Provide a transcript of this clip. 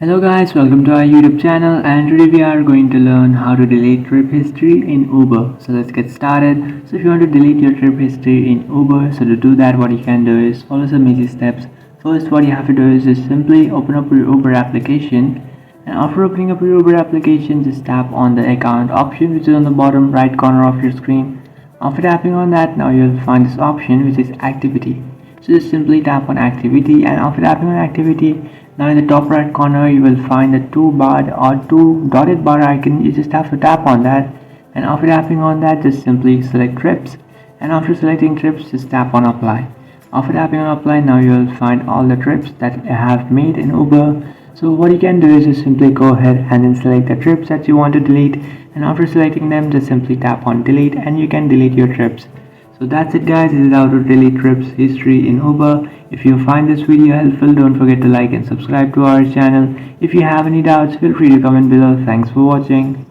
Hello guys, welcome to our YouTube channel, and today we are going to learn how to delete trip history in Uber. So let's get started. So if you want to delete your trip history in Uber, so to do that what you can do is follow some easy steps. First, what you have to do is just simply open up your Uber application, and after opening up your Uber application, just tap on the account option which is on the bottom right corner of your screen. After tapping on that, now you'll find this option which is activity. So just simply tap on activity, and after tapping on activity, now in the top right corner you will find the two dotted bar icon. You just have to tap on that, and after tapping on that, just simply select trips, and after selecting trips, just tap on apply. After tapping on apply, now you will find all the trips that you have made in Uber. So what you can do is just simply go ahead and then select the trips that you want to delete, and after selecting them, just simply tap on delete and you can delete your trips. So that's it guys, this is how to delete trips history in Uber. If you find this video helpful, don't forget to like and subscribe to our channel. If you have any doubts, feel free to comment below. Thanks for watching.